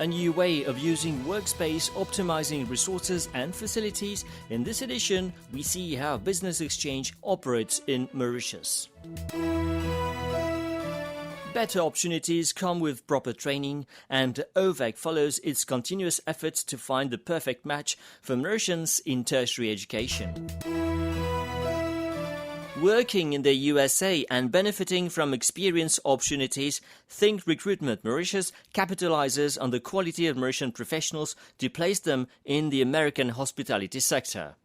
a new way of using workspace, optimizing resources and facilities. In this edition, we see how Business Exchange operates in Mauritius. Better opportunities come with proper training, and OVEC follows its continuous efforts to find the perfect match for Mauritians in tertiary education. Working in the USA and benefiting from experience opportunities, Think Recruitment Mauritius capitalizes on the quality of Mauritian professionals to place them in the American hospitality sector.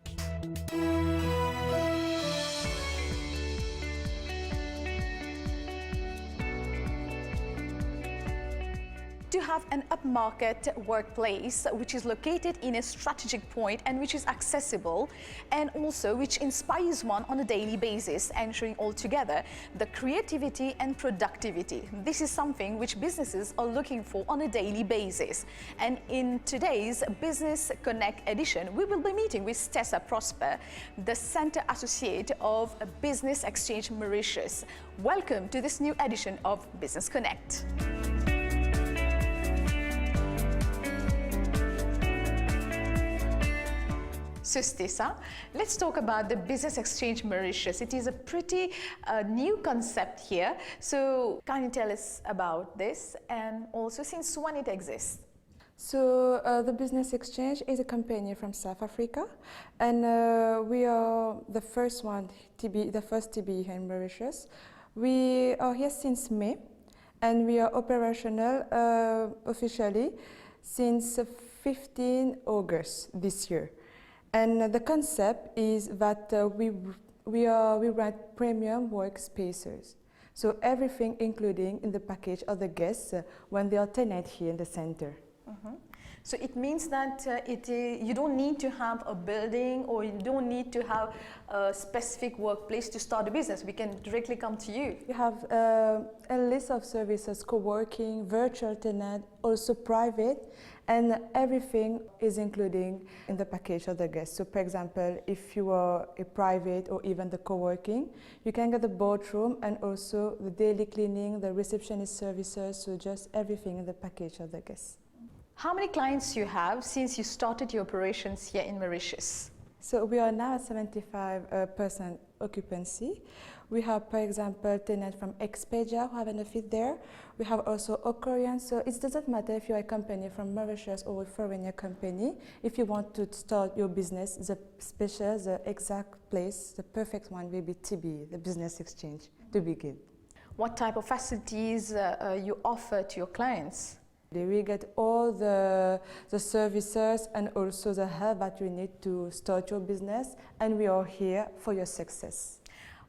To have an upmarket workplace which is located in a strategic point and which is accessible and also which inspires one on a daily basis, ensuring altogether the creativity and productivity. This is something which businesses are looking for on a daily basis. And in today's Business Connect edition, we will be meeting with Tessa Prosper, the Center Associate of Business Exchange Mauritius. Welcome to this new edition of Business Connect. So Tessa, let's talk about the Business Exchange Mauritius. It is a pretty new concept here. So can you tell us about this and also since when it exists? So the Business Exchange is a company from South Africa, and we are the first TB here in Mauritius. We are here since May, and we are operational officially since 15 August this year. And the concept is that we rent premium workspaces. So everything including in the package of the guests when they are tenant here in the center. Mm-hmm. So it means that you don't need to have a building or you don't need to have a specific workplace to start a business. We can directly come to you. We have a list of services, co-working, virtual tenant, also private, and everything is including in the package of the guest. So for example, if you are a private or even the co-working, you can get the boardroom and also the daily cleaning, the receptionist services, so just everything in the package of the guest. How many clients you have since you started your operations here in Mauritius? So we are now at 75% occupancy. We have, for example, tenants from Expedia who have an office there. We have also Korean, so it doesn't matter if you're a company from Mauritius or a foreigner company. If you want to start your business, the exact place, the perfect one will be TB, the Business Exchange, to begin. What type of facilities you offer to your clients? We get all the services and also the help that you need to start your business, and we are here for your success.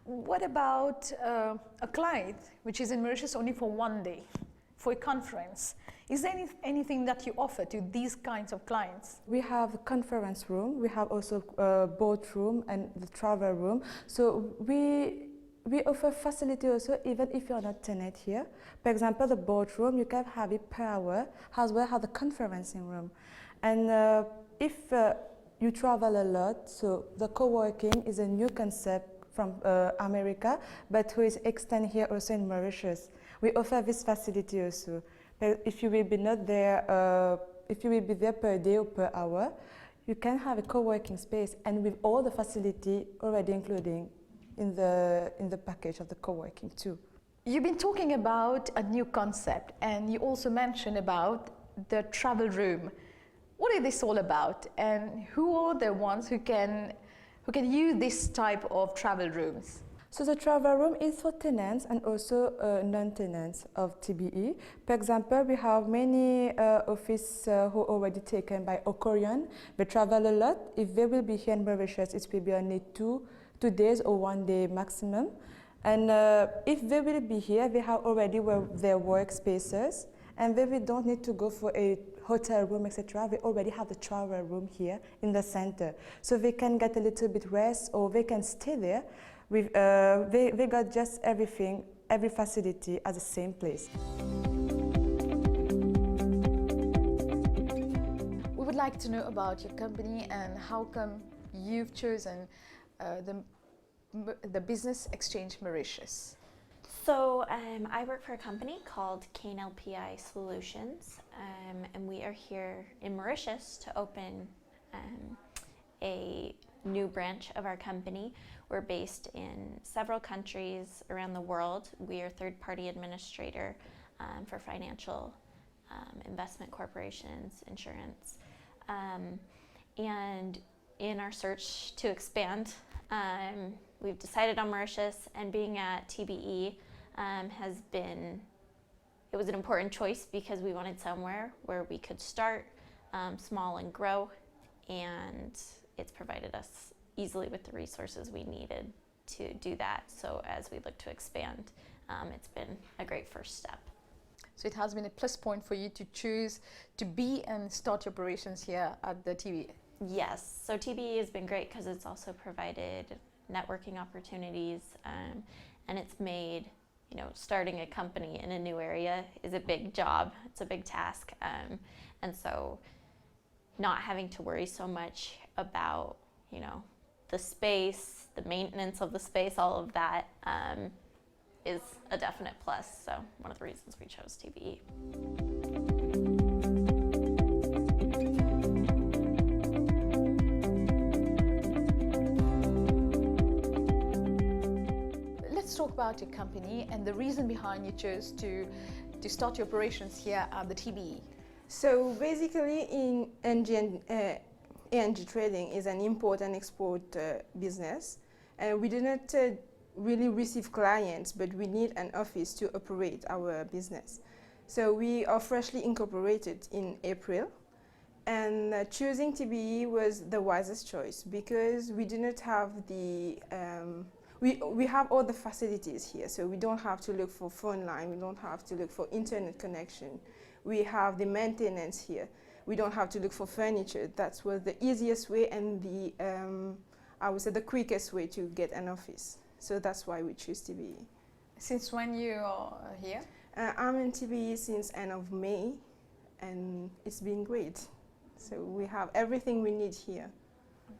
What about a client which is in Mauritius only for one day, for a conference? Is there anything that you offer to these kinds of clients? We have a conference room, we have also a boardroom and the travel room. So we offer facility also even if you're not tenant here. For example, the boardroom, you can have it per hour, as well as the conferencing room. And if you travel a lot, so the co-working is a new concept from America, but who is extended here also in Mauritius. We offer this facility also. If you will be not there, if you will be there per day or per hour, you can have a co-working space and with all the facility already including in the package of the co-working too. You've been talking about a new concept and you also mentioned about the travel room. What is this all about and who are the ones who can use this type of travel rooms? So the travel room is for tenants and also non-tenants of TBE. For example, we have many offices who are already taken by Korean. They travel a lot. If they will be here in Mauritius, it will be only two days or 1 day maximum. And if they will be here, they have already their workspaces and they don't need to go for a hotel room, etc. They already have the travel room here in the center. So they can get a little bit rest or they can stay there. With, they got just everything, every facility at the same place. We would like to know about your company and how come you've chosen the Business Exchange Mauritius. I work for a company called Kane LPI Solutions, and we are here in Mauritius to open a new branch of our company. We're based in several countries around the world. We are third-party administrator for financial investment corporations, insurance, and in our search to expand, we've decided on Mauritius, and being at TBE it was an important choice because we wanted somewhere where we could start small and grow, and it's provided us easily with the resources we needed to do that. So as we look to expand, it's been a great first step. So it has been a plus point for you to choose to be and start your operations here at the TBE. Yes, so TBE has been great because it's also provided networking opportunities, and it's made, starting a company in a new area is a big job. It's a big task, and so not having to worry so much about, the space, the maintenance of the space, all of that is a definite plus. So one of the reasons we chose TBE. Let's talk about your company and the reason behind you chose to start your operations here at the TBE. So basically, in energy trading is an import and export business, and we do not really receive clients, but we need an office to operate our business. So we are freshly incorporated in April, and choosing TBE was the wisest choice because we do not have we have all the facilities here, so we don't have to look for phone line, we don't have to look for internet connection. We have the maintenance here. We don't have to look for furniture. That was the easiest way and I would say the quickest way to get an office. So that's why we choose TBE. Since when you are here? I'm in TBE since end of May, and it's been great. So we have everything we need here.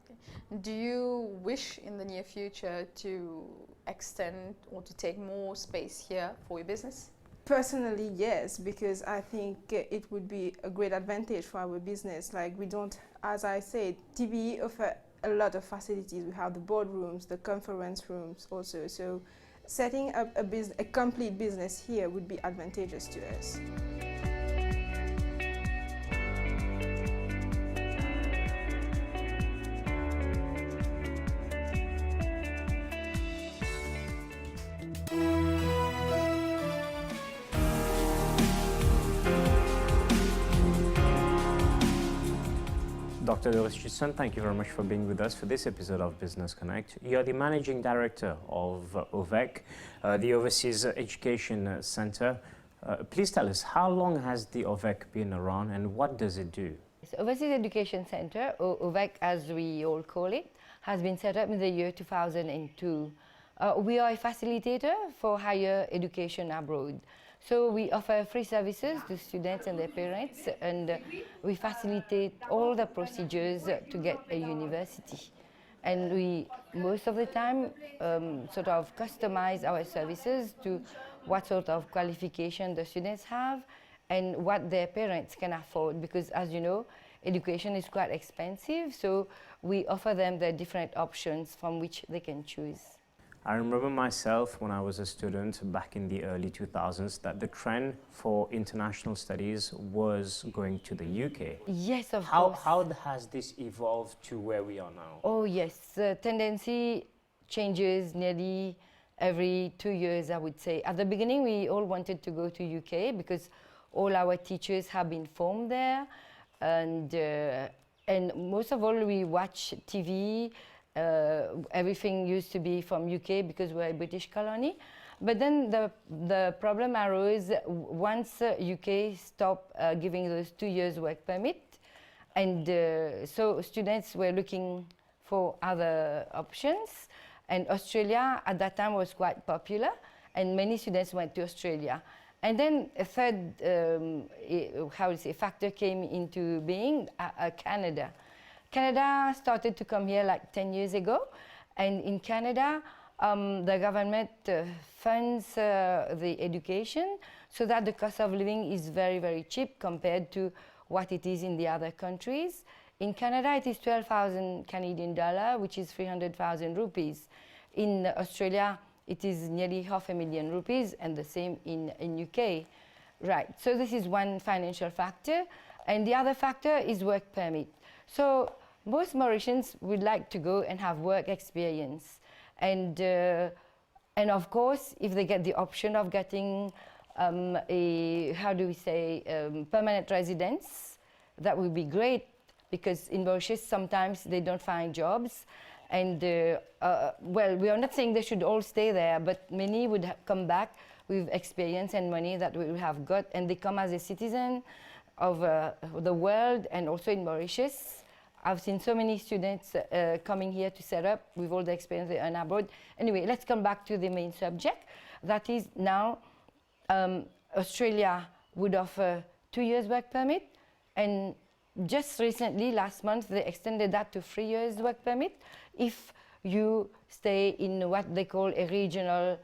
Okay. Do you wish in the near future to extend or to take more space here for your business? Personally, yes, because I think it would be a great advantage for our business. Like we don't, as I said, TBE offer a lot of facilities. We have the boardrooms, the conference rooms also. So setting up a complete business here would be advantageous to us. Dr. Doris Chisson, thank you very much for being with us for this episode of Business Connect. You're the Managing Director of OVEC, the Overseas Education Center. Please tell us, how long has the OVEC been around and what does it do? So Overseas Education Center, or OVEC as we all call it, has been set up in the year 2002. We are a facilitator for higher education abroad. So we offer free services to students and their parents, and we facilitate all the procedures to get a university. And we, most of the time, sort of customize our services to what sort of qualification the students have and what their parents can afford, because as you know, education is quite expensive, so we offer them the different options from which they can choose. I remember myself when I was a student back in the early 2000s that the trend for international studies was going to the UK. Yes, of course. How has this evolved to where we are now? Oh yes, the tendency changes nearly every 2 years, I would say. At the beginning, we all wanted to go to UK because all our teachers have been formed there, and most of all, we watch TV. Everything used to be from UK because we're a British colony. But then the problem arose once UK stopped giving those 2 years work permit. And so students were looking for other options. And Australia at that time was quite popular, and many students went to Australia. And then a third factor came into being, Canada. Canada started to come here like 10 years ago, and in Canada, the government funds the education so that the cost of living is very, very cheap compared to what it is in the other countries. In Canada, it is 12,000 Canadian dollar, which is 300,000 rupees. In Australia, it is nearly $500,000 rupees, and the same in UK. Right, so this is one financial factor, and the other factor is work permit. So most Mauritians would like to go and have work experience. And of course, if they get the option of getting permanent residence, that would be great, because in Mauritius sometimes they don't find jobs. And well, we are not saying they should all stay there, but many would come back with experience and money that we have got, and they come as a citizen of the world and also in Mauritius. I've seen so many students coming here to set up with all the experience they earn abroad. Anyway, let's come back to the main subject. That is now Australia would offer 2 years work permit, and just recently, last month, they extended that to 3 years work permit if you stay in what they call a regional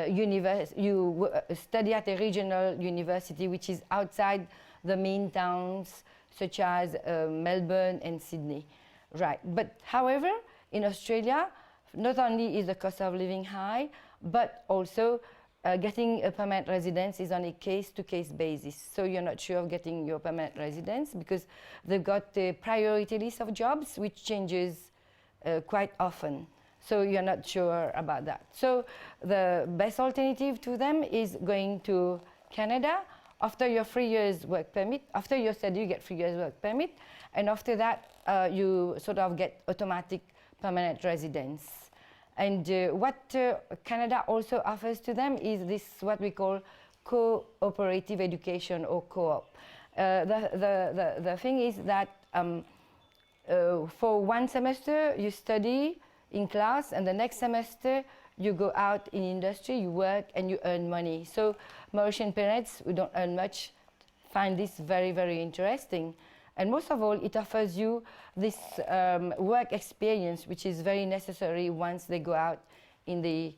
you study at a regional university, which is outside the main towns such as Melbourne and Sydney. Right, but however, in Australia, not only is the cost of living high, but also getting a permanent residence is on a case-to-case basis. So you're not sure of getting your permanent residence because they've got the priority list of jobs, which changes quite often. So you're not sure about that. So the best alternative to them is going to Canada. After your 3 years work permit, after your study, you get 3 years work permit, and after that, you sort of get automatic permanent residence. And what Canada also offers to them is this, what we call cooperative education or co-op. The thing is that for one semester, you study in class, and the next semester, you go out in industry, you work, and you earn money. So Mauritian parents who don't earn much find this very, very interesting. And most of all, it offers you this work experience, which is very necessary once they go out in the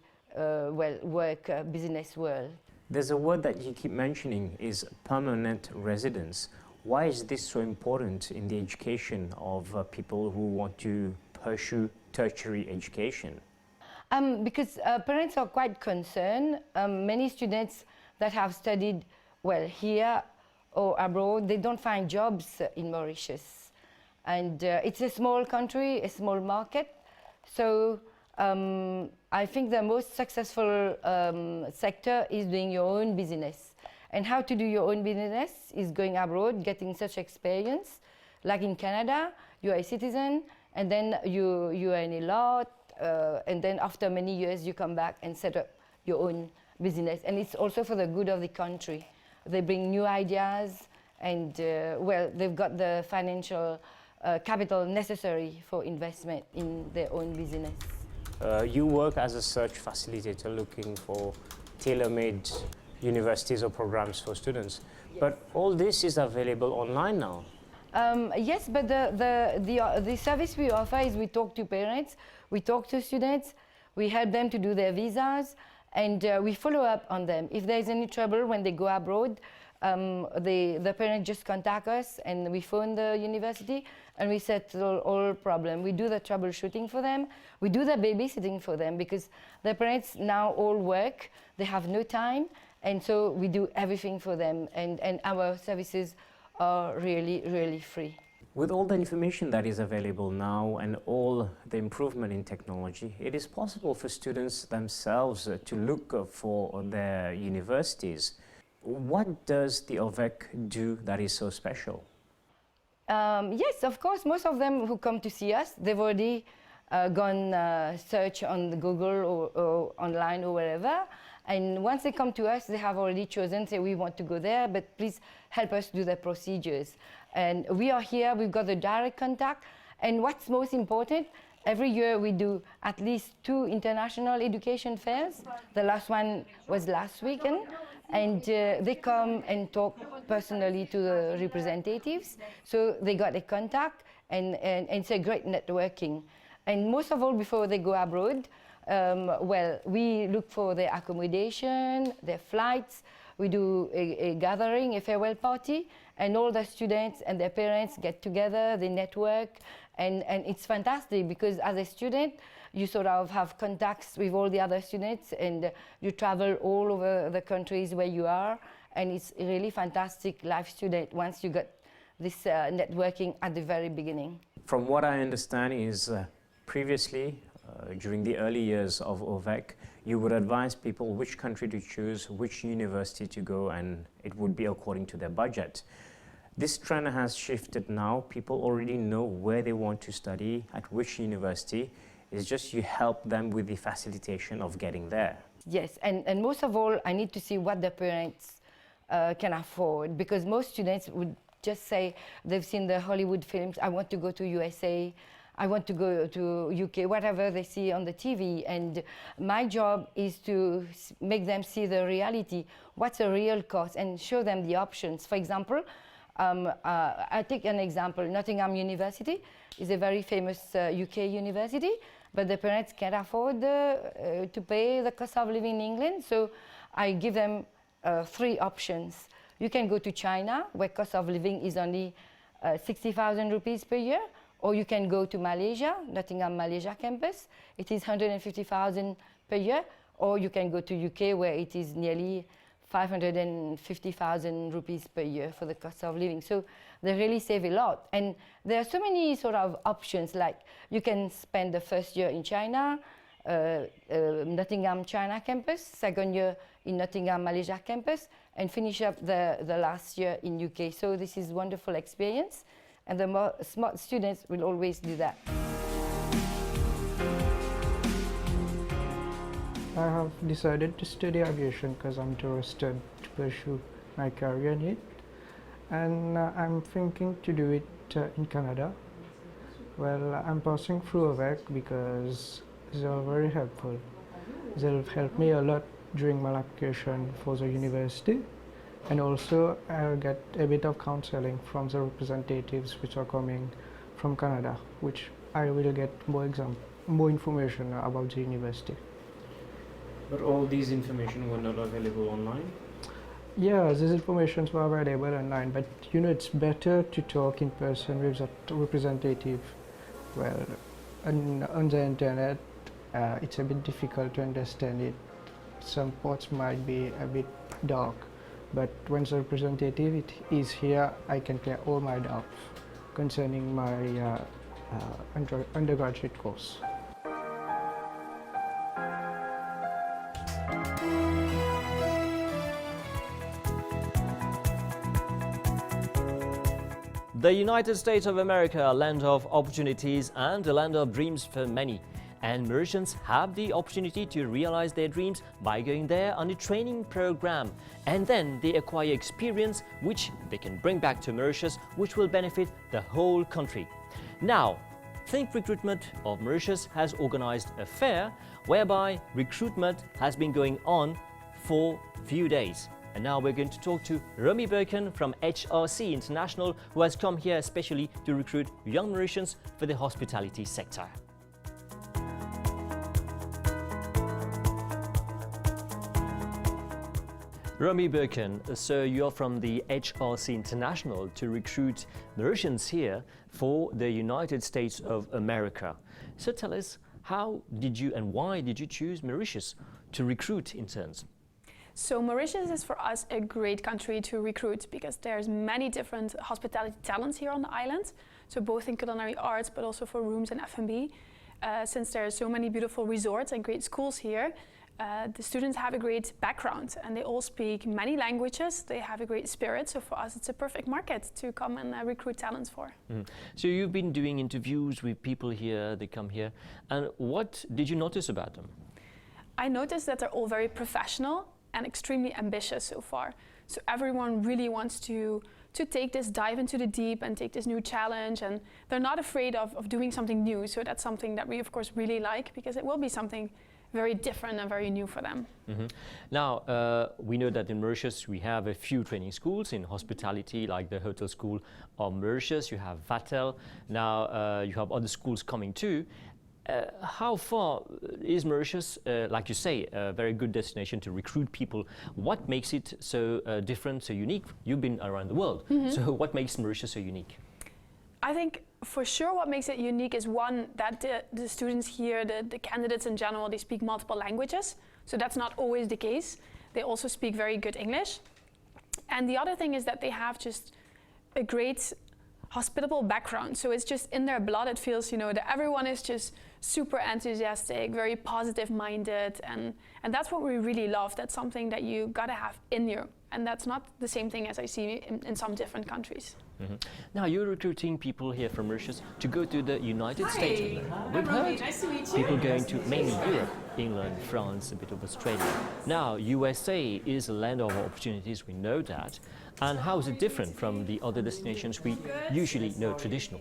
business world. There's a word that you keep mentioning is permanent residence. Why is this so important in the education of people who want to pursue tertiary education? Because parents are quite concerned. Many students that have studied, well, here or abroad, they don't find jobs in Mauritius. And it's a small country, a small market. So I think the most successful sector is doing your own business. And how to do your own business is going abroad, getting such experience. Like in Canada, you're a citizen, and then you earn a lot, and then after many years, you come back and set up your own business. And it's also for the good of the country. They bring new ideas, and well, they've got the financial capital necessary for investment in their own business. You work as a search facilitator looking for tailor-made universities or programs for students. Yes. But all this is available online now. Yes, but the service we offer is we talk to parents, we talk to students, we help them to do their visas, and we follow up on them. If there's any trouble when they go abroad, the parents just contact us, and we phone the university, and we settle all problems. We do the troubleshooting for them. We do the babysitting for them, because the parents now all work. They have no time, and so we do everything for them, and our services are really, really free. With all the information that is available now and all the improvement in technology, it is possible for students themselves to look for their universities. What does the OVEC do that is so special? Yes, of course. Most of them who come to see us, they've already gone search on Google or online or wherever. And once they come to us, they have already chosen, say, we want to go there, but please help us do the procedures. And we are here, we've got the direct contact. And what's most important, every year we do at least 2 international education fairs. The last one was last weekend. And they come and talk personally to the representatives. So they got a contact, and it's a great networking. And most of all, before they go abroad, Well, we look for their accommodation, their flights. We do a gathering, a farewell party, and all the students and their parents get together, they network, and it's fantastic because as a student, you sort of have contacts with all the other students and you travel all over the countries where you are, and it's a really fantastic life student once you get this networking at the very beginning. From what I understand is previously, during the early years of OVEC, you would advise people which country to choose, which university to go, and it would be according to their budget. This trend has shifted now. People already know where they want to study, at which university. It's just you help them with the facilitation of getting there. Yes, and most of all, I need to see what the parents can afford, because most students would just say they've seen the Hollywood films, I want to go to USA, I want to go to UK, whatever they see on the TV. And my job is to make them see the reality, what's the real cost, and show them the options. For example, I take an example. Nottingham University is a very famous UK university, but the parents can't afford to pay the cost of living in England. So I give them 3 options. You can go to China, where cost of living is only 60,000 rupees per year, or you can go to Malaysia, Nottingham Malaysia campus. It is 150,000 per year, or you can go to UK, where it is nearly 550,000 rupees per year for the cost of living. So they really save a lot. And there are so many sort of options, like you can spend the first year in China, Nottingham China campus, second year in Nottingham Malaysia campus, and finish up the last year in UK. So this is wonderful experience, and the more smart students will always do that. I have decided to study aviation because I'm interested to pursue my career in it, and I'm thinking to do it in Canada. Well, I'm passing through OVEC because they are very helpful. They'll help me a lot during my application for the university, and also I'll get a bit of counseling from the representatives which are coming from Canada, which I will get more information about the university. But all these information were not available online? Yeah, these informations were available online, but you know, it's better to talk in person with the representative. Well, on the internet, it's a bit difficult to understand it. Some parts might be a bit dark, but when the representative is here, I can clear all my doubts concerning my undergraduate course. The United States of America, a land of opportunities and a land of dreams for many. And Mauritians have the opportunity to realize their dreams by going there on a training program. And then they acquire experience which they can bring back to Mauritius, which will benefit the whole country. Now, Think Recruitment of Mauritius has organized a fair whereby recruitment has been going on for a few days. And now we're going to talk to Romy Birken from HRC International, who has come here especially to recruit young Mauritians for the hospitality sector. Romy Birken, so you're from the HRC International to recruit Mauritians here for the United States of America. So tell us, how did you and why did you choose Mauritius to recruit interns? So Mauritius is for us a great country to recruit because there's many different hospitality talents here on the island. So both in culinary arts, but also for rooms and F&B. Since there are so many beautiful resorts and great schools here, the students have a great background and they all speak many languages. They have a great spirit. So for us, it's a perfect market to come and recruit talents for. So you've been doing interviews with people here, they come here. And what did you notice about them? I noticed that they're all very professional and extremely ambitious so far. So everyone really wants to take this dive into the deep and take this new challenge, and they're not afraid of doing something new. So that's something that we of course really like, because it will be something very different and very new for them. Now, we know that in Mauritius we have a few training schools in hospitality, like the Hotel School of Mauritius, you have Vatel, now you have other schools coming too. How far is Mauritius, like you say, a very good destination to recruit people? What makes it so different, so unique? You've been around the world, so what makes Mauritius so unique? I think for sure what makes it unique is one, that the students here, the candidates in general, they speak multiple languages. So that's not always the case. They also speak very good English. And the other thing is that they have just a great hospitable background. So it's just in their blood. It feels, that everyone is just super enthusiastic, very positive minded. And that's what we really love. That's something that you gotta have in you. And that's not the same thing as I see in some different countries. Now you're recruiting people here from Mauritius to go to the United States. We've heard Nice to meet you. people going to mainly Europe, England, France, a bit of Australia. Now USA is a land of opportunities, we know that. And how is it different from the other destinations we usually know traditional?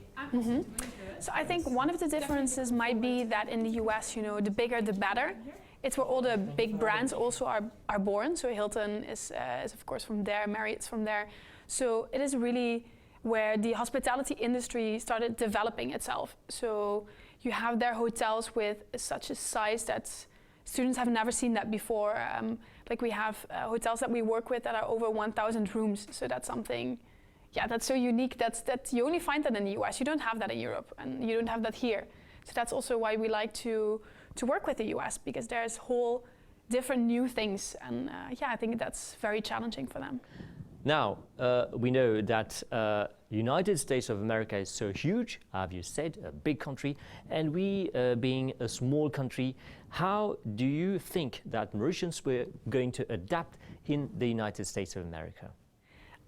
So I think one of the differences might be that in the US, the bigger the better. It's where all the big brands also are born. So Hilton is of course from there, Marriott's from there. So it is really where the hospitality industry started developing itself. So you have their hotels with such a size that students have never seen that before. Like we have hotels that we work with that are over 1,000 rooms. So that's something, that's so unique. That you only find that in the US. You don't have that in Europe, and you don't have that here. So that's also why we like to work with the US, because there's whole different new things. And I think that's very challenging for them. Now, we know that United States of America is so huge, as you said, a big country, and we being a small country, how do you think that Mauritians were going to adapt in the United States of America?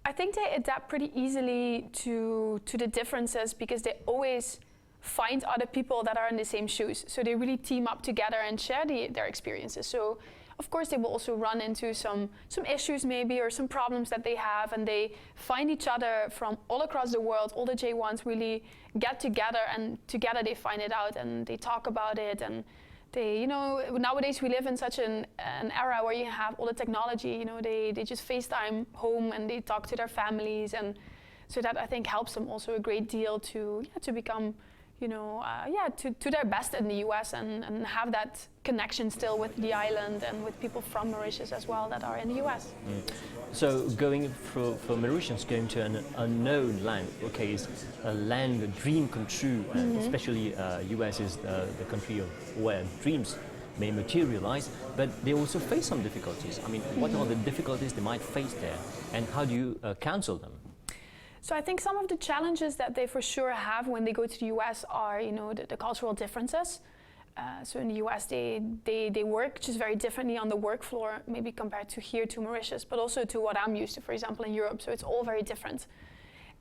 I think they adapt pretty easily to the differences, because they always find other people that are in the same shoes. So they really team up together and share their experiences. So of course they will also run into some issues maybe, or some problems that they have, and they find each other from all across the world. All the J1s really get together, and together they find it out and they talk about it. And they, nowadays we live in such an era where you have all the technology, they just FaceTime home and they talk to their families. And so that I think helps them also a great deal to become to their best in the US, and have that connection still with the island and with people from Mauritius as well that are in the US. So going for Mauritians, going to an unknown land, okay, is a land, a dream come true, and especially US is the country of where dreams may materialize, but they also face some difficulties. I mean, what are the difficulties they might face there, and how do you counsel them? So I think some of the challenges that they for sure have when they go to the US are, the cultural differences. So in the US, they work just very differently on the work floor, maybe compared to here to Mauritius, but also to what I'm used to, for example, in Europe. So it's all very different.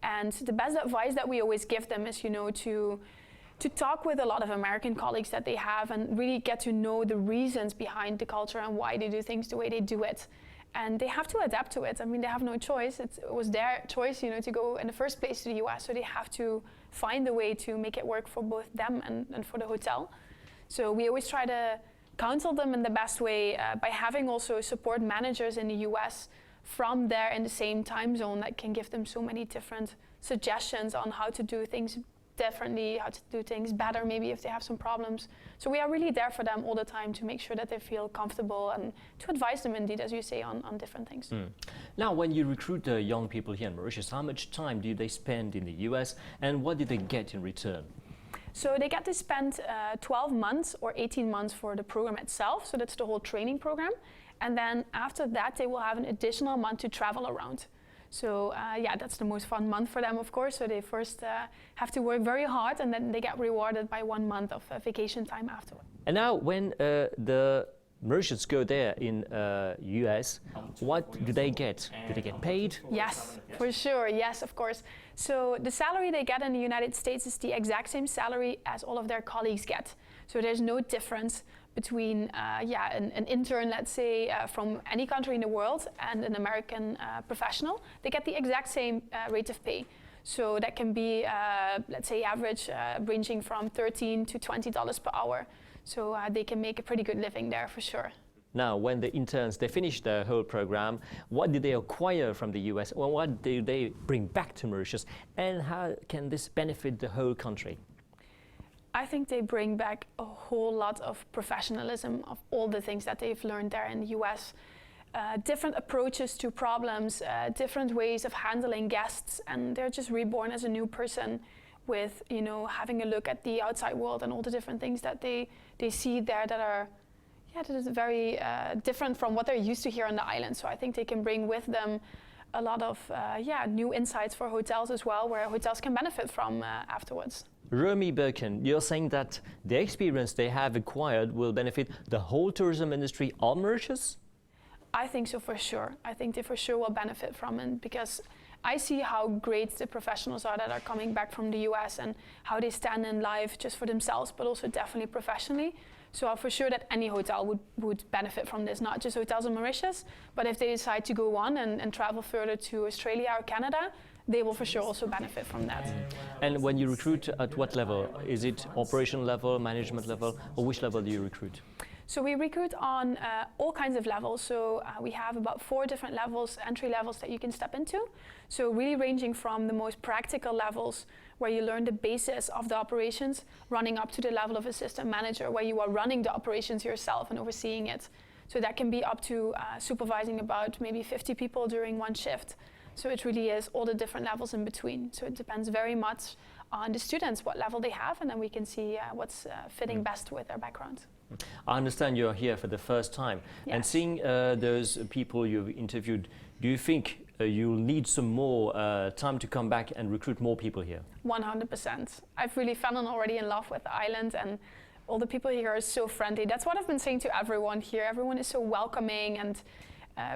And the best advice that we always give them is, to talk with a lot of American colleagues that they have, and really get to know the reasons behind the culture and why they do things the way they do it. And they have to adapt to it. I mean, they have no choice. It was their choice, to go in the first place to the US. So they have to find a way to make it work for both them and for the hotel. So we always try to counsel them in the best way by having also support managers in the US from there in the same time zone that can give them so many different suggestions on how to do things differently, how to do things better, maybe if they have some problems. So we are really there for them all the time to make sure that they feel comfortable, and to advise them indeed, as you say, on different things. Now, when you recruit young people here in Mauritius, how much time do they spend in the US, and what do they get in return? So they get to spend 12 months or 18 months for the program itself, so that's the whole training program. And then after that, they will have an additional month to travel around. So that's the most fun month for them, of course. So they first have to work very hard, and then they get rewarded by 1 month of vacation time afterward. And now when the Mauritians go there in US, what do they get? Do they get paid? Yes, for sure. Yes, of course. So the salary they get in the United States is the exact same salary as all of their colleagues get. So there's no difference between an intern, let's say, from any country in the world, and an American professional. They get the exact same rate of pay. So that can be, let's say, average, ranging from $13 to $20 per hour. So they can make a pretty good living there for sure. Now, when the interns, they finish their whole program, what did they acquire from the US? Or what do they bring back to Mauritius? And how can this benefit the whole country? I think they bring back a whole lot of professionalism of all the things that they've learned there in the US. Different approaches to problems, different ways of handling guests, and they're just reborn as a new person with, you know, having a look at the outside world and all the different things that they see there that are, that is very different from what they're used to here on the island. So I think they can bring with them a lot of new insights for hotels as well, where hotels can benefit from afterwards. Romy Birkin, you're saying that the experience they have acquired will benefit the whole tourism industry on Mauritius? I think so, for sure. I think they for sure will benefit from it, because I see how great the professionals are that are coming back from the US and how they stand in life just for themselves, but also definitely professionally. So for sure that any hotel would benefit from this, not just hotels in Mauritius, but if they decide to go on and travel further to Australia or Canada, they will for sure also benefit from that. And when you recruit, at what level? Is it operational level, management level, or which level do you recruit? So we recruit on all kinds of levels. So we have about 4 different levels, entry levels that you can step into. So really ranging from the most practical levels where you learn the basis of the operations, running up to the level of assistant manager where you are running the operations yourself and overseeing it. So that can be up to supervising about maybe 50 people during one shift. So it really is all the different levels in between. So it depends very much on the students, what level they have, and then we can see what's fitting best with their background. I understand you're here for the first time. Yes. And seeing those people you've interviewed, do you think you'll need some more time to come back and recruit more people here? 100%. I've really fallen already in love with the island, and all the people here are so friendly. That's what I've been saying to everyone here. Everyone is so welcoming and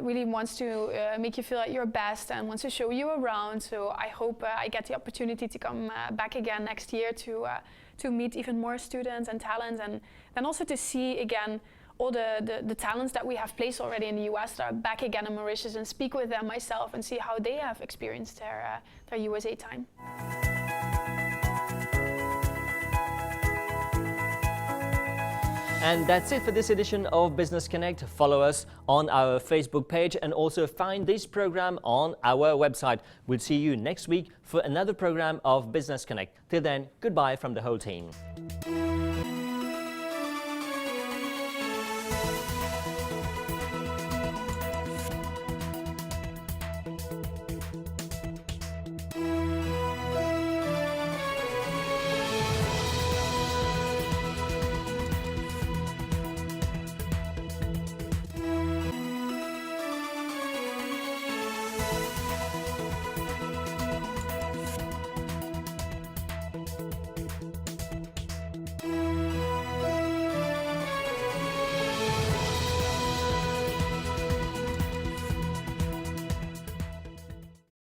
really wants to make you feel at your best and wants to show you around. So I hope I get the opportunity to come back again next year to meet even more students and talents, and then also to see again all the talents that we have placed already in the US that are back again in Mauritius, and speak with them myself and see how they have experienced their USA time. And that's it for this edition of Business Connect. Follow us on our Facebook page and also find this program on our website. We'll see you next week for another program of Business Connect. Till then, goodbye from the whole team.